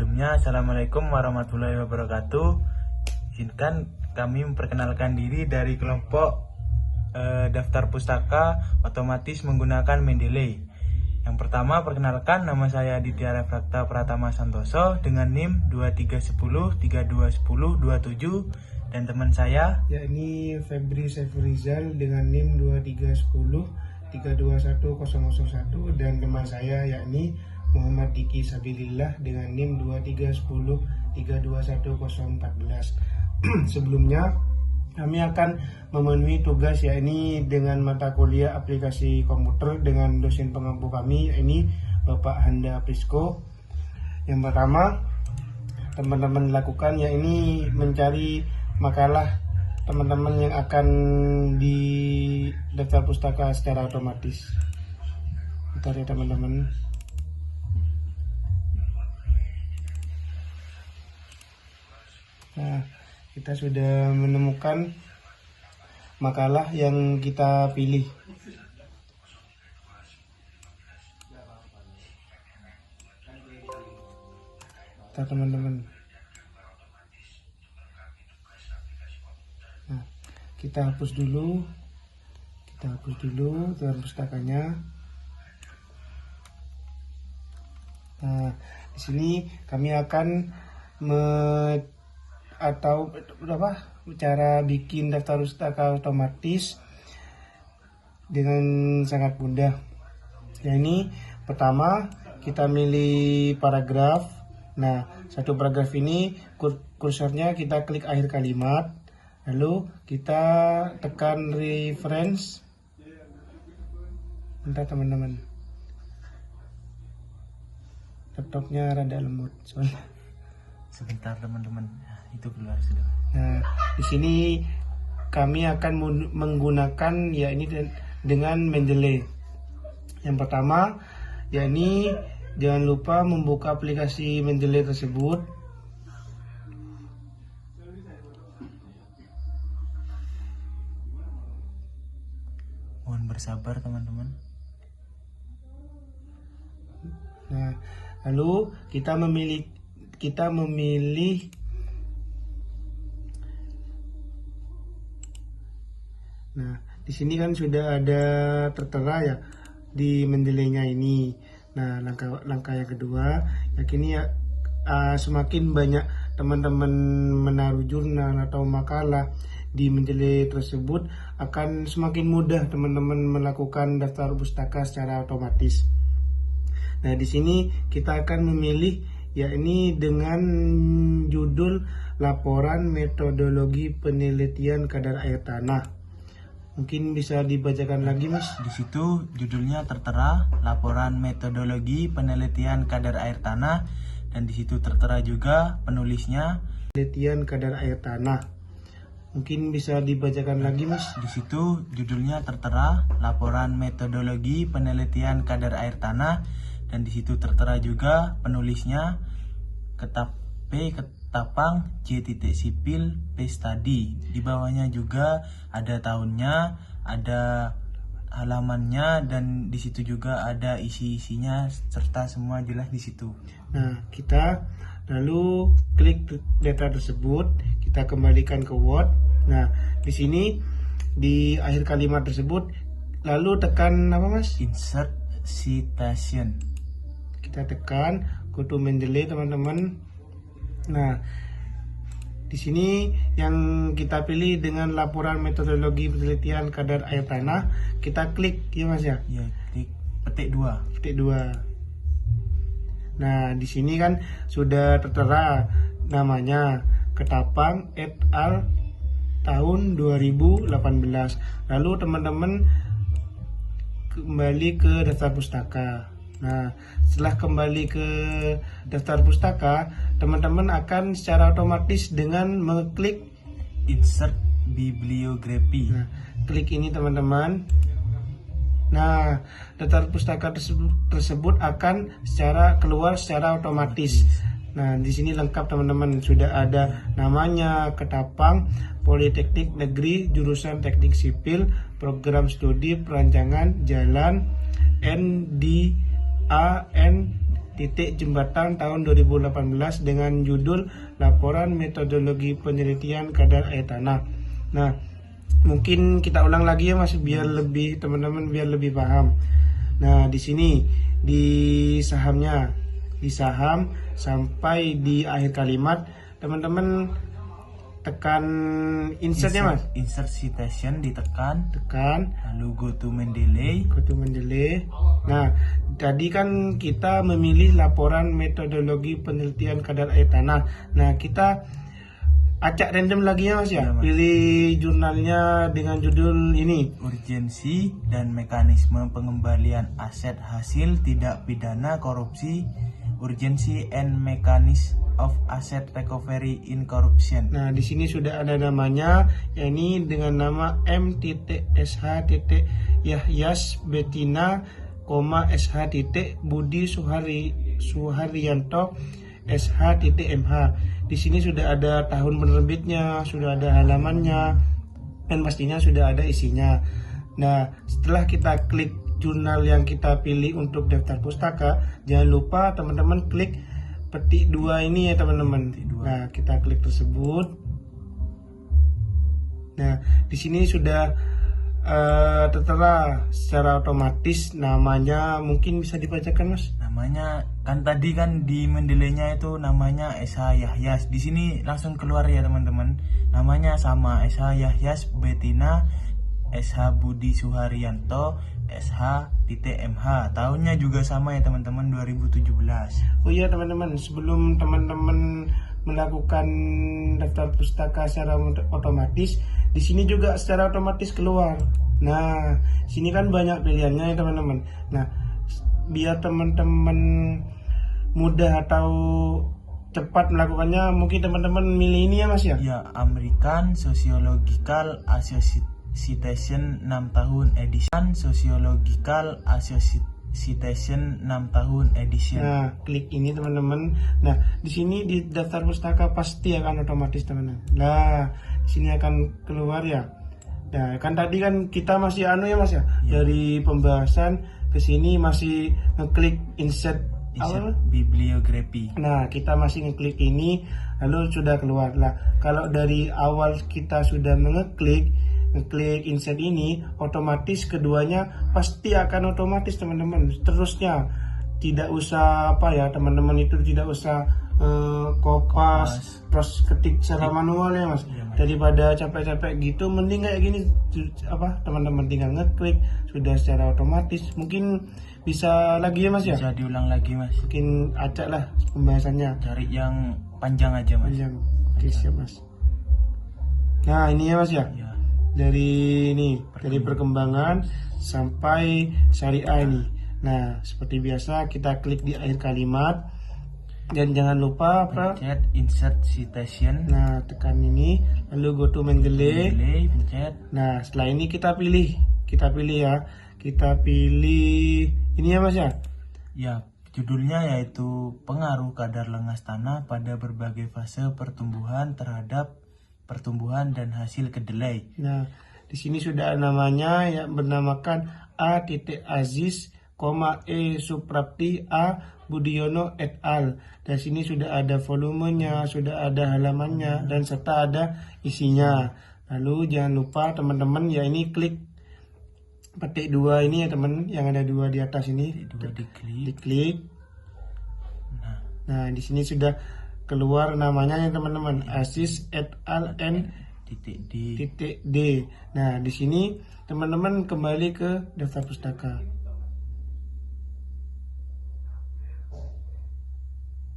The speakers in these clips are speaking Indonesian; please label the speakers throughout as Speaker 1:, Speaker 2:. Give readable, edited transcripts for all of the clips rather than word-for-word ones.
Speaker 1: Sebelumnya, Assalamualaikum warahmatullahi wabarakatuh. Izinkan kami memperkenalkan diri dari kelompok daftar pustaka otomatis menggunakan Mendeley. Yang pertama, perkenalkan, nama saya Aditya Refrakta Pratama Santoso dengan NIM 2310 3210 27, dan teman saya
Speaker 2: yakni Febri Sefrizal dengan NIM 2310 321001, dan teman saya yakni Muhammad Diki Sabilillah dengan NIM 2310 321014. Sebelumnya kami akan memenuhi tugas yakni dengan mata kuliah aplikasi komputer dengan dosen pengampu kami yakni Bapak Handa Prisko. Yang pertama teman-teman lakukan yakni mencari makalah teman-teman yang akan di daftar pustaka secara otomatis. Bentar ya teman-teman. Nah, kita sudah menemukan makalah yang kita pilih. Bentar teman-teman. Nah, kita hapus dulu daftar pustakanya. Nah, di sini kami akan cara bikin daftar pustaka otomatis dengan sangat mudah. Nah, ini pertama kita milih paragraf. Nah, satu paragraf ini kursornya kita klik akhir kalimat, lalu kita tekan reference. Bentar teman-teman, laptopnya rada lemot soalnya.
Speaker 1: Sebentar teman-teman, itu keluar sudah.
Speaker 2: Nah, di sini kami akan menggunakan yakni dengan Mendeley. Yang pertama, yakni jangan lupa membuka aplikasi Mendeley tersebut.
Speaker 1: Mohon bersabar teman-teman.
Speaker 2: Nah, lalu kita memilih Nah, di sini kan sudah ada tertera ya di Mendeley-nya ini. Nah, langkah yang kedua, yakni semakin banyak teman-teman menaruh jurnal atau makalah di Mendeley tersebut, akan semakin mudah teman-teman melakukan daftar pustaka secara otomatis. Nah, di sini kita akan memilih yakni dengan judul laporan metodologi penelitian kadar air tanah. Mungkin bisa dibacakan lagi, Mas.
Speaker 1: Di situ judulnya tertera laporan metodologi penelitian kadar air tanah, dan di situ tertera juga penulisnya
Speaker 2: penelitian kadar air tanah. Mungkin bisa dibacakan lagi, Mas.
Speaker 1: Di situ judulnya tertera laporan metodologi penelitian kadar air tanah, dan di situ tertera juga penulisnya Ketapang C. Sipil P. Study. Di bawahnya juga ada tahunnya, ada halamannya, dan di situ juga ada isi-isinya serta semua jelas di situ.
Speaker 2: Nah, kita lalu klik data tersebut, kita kembalikan ke Word. Nah, di sini di akhir kalimat tersebut lalu tekan apa, Mas?
Speaker 1: Insert citation.
Speaker 2: Kita tekan go to Mendeley, teman-teman. Nah, di sini yang kita pilih dengan laporan metodologi penelitian kadar air tanah, kita klik ya, Mas ya.
Speaker 1: Ya, klik petik 2.
Speaker 2: Nah, di sini kan sudah tertera namanya Ketapang et al. Tahun 2018. Lalu teman-teman kembali ke daftar pustaka. Nah, setelah kembali ke daftar pustaka, teman-teman akan secara otomatis dengan mengklik
Speaker 1: Insert bibliography.
Speaker 2: Nah, klik ini teman-teman. Nah, daftar pustaka tersebut akan keluar secara otomatis. Nah, di sini lengkap teman-teman, sudah ada namanya Ketapang Politeknik Negeri jurusan Teknik Sipil, program studi perancangan jalan NDAN Jembatan tahun 2018 dengan judul Laporan Metodologi Penelitian Kadar Air Tanah. Nah, mungkin kita ulang lagi ya Mas, biar lebih teman-teman biar lebih paham. Nah, di sini di sahamnya, di saham sampai di akhir kalimat teman-teman tekan insertnya Mas.
Speaker 1: Insert citation ditekan, lalu go to Mendeley.
Speaker 2: Nah, tadi kan kita memilih laporan metodologi penelitian kadar air tanah. Nah, kita acak random lagi ya Mas ya.
Speaker 1: Iya, Mas.
Speaker 2: Pilih jurnalnya dengan judul ini.
Speaker 1: Urgensi dan mekanisme pengembalian aset hasil tidak pidana korupsi. Urgency and Mechanism of Asset Recovery in Corruption.
Speaker 2: Nah, di sini sudah ada namanya, yakni dengan nama M.SH. Yahyas Betina, SH. Budi Suharyanto SH.MH. Di sini sudah ada tahun penerbitnya, sudah ada halamannya, dan pastinya sudah ada isinya. Nah, setelah kita klik jurnal yang kita pilih untuk daftar pustaka, jangan lupa teman-teman klik petik 2 ini ya teman-teman. Nah, kita klik tersebut. Nah, di sini sudah tertera secara otomatis namanya. Mungkin bisa dibacakan Mas?
Speaker 1: Namanya kan tadi kan di Mendeley-nya itu namanya SH Yahyas. Di sini langsung keluar ya teman-teman. Namanya sama, SH Yahyas Betina, SH Budi Suharyanto, SH.MH. Tahunnya juga sama ya teman-teman, 2017.
Speaker 2: Oh iya teman-teman, sebelum teman-teman melakukan daftar pustaka secara otomatis, di sini juga secara otomatis keluar. Nah, sini kan banyak pilihannya ya teman-teman. Nah, biar teman-teman mudah atau cepat melakukannya, mungkin teman-teman milih ini ya Mas ya?
Speaker 1: Ya, American Sociological Association 6 tahun edition. Sociological Association 6 tahun edition.
Speaker 2: Nah, klik ini teman-teman. Nah, di sini di daftar pustaka pasti akan otomatis teman-teman. Nah, di sini akan keluar ya. Nah, kan tadi kan kita masih ya Mas ya. Dari pembahasan ke sini masih ngeklik insert
Speaker 1: bibliografi.
Speaker 2: Nah, kita masih ngeklik ini lalu sudah keluar. Nah, kalau dari awal kita sudah ngeklik insert ini, otomatis keduanya pasti akan otomatis teman-teman. Terusnya tidak usah teman-teman itu tidak usah kopas terus ketik secara manual ya Mas. Daripada capek-capek gitu, mending kayak gini teman-teman tinggal ngeklik sudah secara otomatis. Mungkin bisa lagi ya Mas ya?
Speaker 1: Bisa diulang lagi Mas.
Speaker 2: Mungkin acak lah pembahasannya.
Speaker 1: Cari yang panjang aja Mas.
Speaker 2: Panjang. Oke, siap Mas. Nah, ini ya Mas ya.
Speaker 1: Ya.
Speaker 2: Dari perkembangan sampai syariah ini. Nah, seperti biasa kita klik di akhir kalimat dan jangan lupa
Speaker 1: pencet insert citation.
Speaker 2: Nah, tekan ini lalu go to Mendeley.
Speaker 1: Pencet.
Speaker 2: Nah, setelah ini kita pilih ya. Kita pilih ini ya Mas ya.
Speaker 1: Ya, judulnya yaitu pengaruh kadar lengas tanah pada berbagai fase pertumbuhan terhadap pertumbuhan dan hasil kedelai.
Speaker 2: Nah, di sini sudah namanya yang bernamakan A.Aziz, E. Suprapti, A. Budiono et al. Dan sini sudah ada volumenya, sudah ada halamannya, dan serta ada isinya. Lalu jangan lupa teman-teman ya ini klik petik 2 ini ya teman, yang ada 2 di atas ini. Diklik. Nah, di sini sudah keluar namanya ya teman-teman, Aziz et al. N.D. Nah, di sini teman-teman kembali ke daftar pustaka.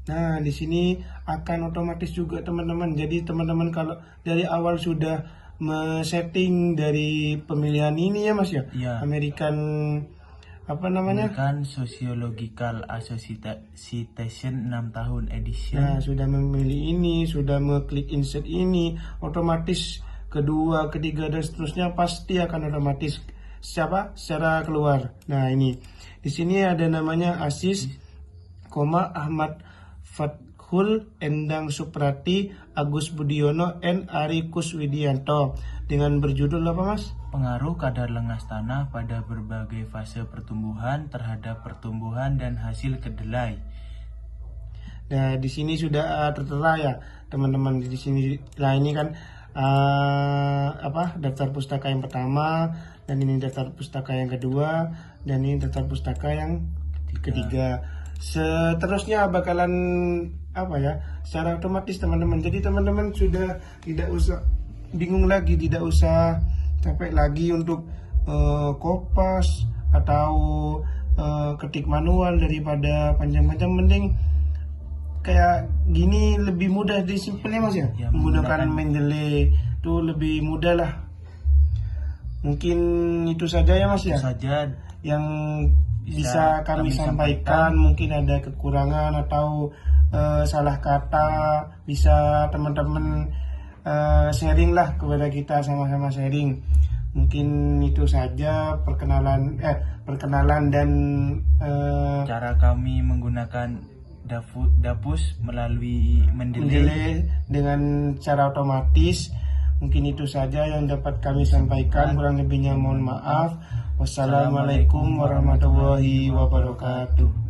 Speaker 2: Nah, di sini akan otomatis juga teman-teman. Jadi teman-teman kalau dari awal sudah setting dari pemilihan ini ya Mas ya. American
Speaker 1: American Sociological Association 6 tahun edition.
Speaker 2: Nah, sudah memilih ini, sudah mengklik insert ini, otomatis kedua, ketiga dan seterusnya pasti akan otomatis secara keluar. Nah, ini di sini ada namanya Aziz, Ahmad Fathul, Endang Suprati, Agus Budiono, N. Ari Kuswidianto, dengan berjudul apa Mas?
Speaker 1: Pengaruh kadar lengas tanah pada berbagai fase pertumbuhan terhadap pertumbuhan dan hasil kedelai.
Speaker 2: Nah, di sini sudah tertera ya teman-teman di sini. Nah, ini kan daftar pustaka yang pertama, dan ini daftar pustaka yang kedua, dan ini daftar pustaka yang ketiga. Seterusnya bakalan secara otomatis teman-teman. Jadi teman-teman sudah tidak usah bingung lagi, tidak usah capek lagi untuk kopas atau ketik manual daripada panjang-panjang. Mending kayak gini lebih mudah disimpelnya Mas ya, menggunakan Mendeley itu lebih mudah lah. Mungkin itu saja ya Mas ya,
Speaker 1: saja
Speaker 2: yang bisa kami sampaikan. Mungkin ada kekurangan atau salah kata, bisa teman-teman sharing lah kepada kita, sama-sama sharing. Mungkin itu saja perkenalan dan
Speaker 1: cara kami menggunakan Dapus melalui Mendeley
Speaker 2: dengan cara otomatis. Mungkin itu saja yang dapat kami sampaikan, kurang lebihnya mohon maaf. Wassalamualaikum warahmatullahi wabarakatuh.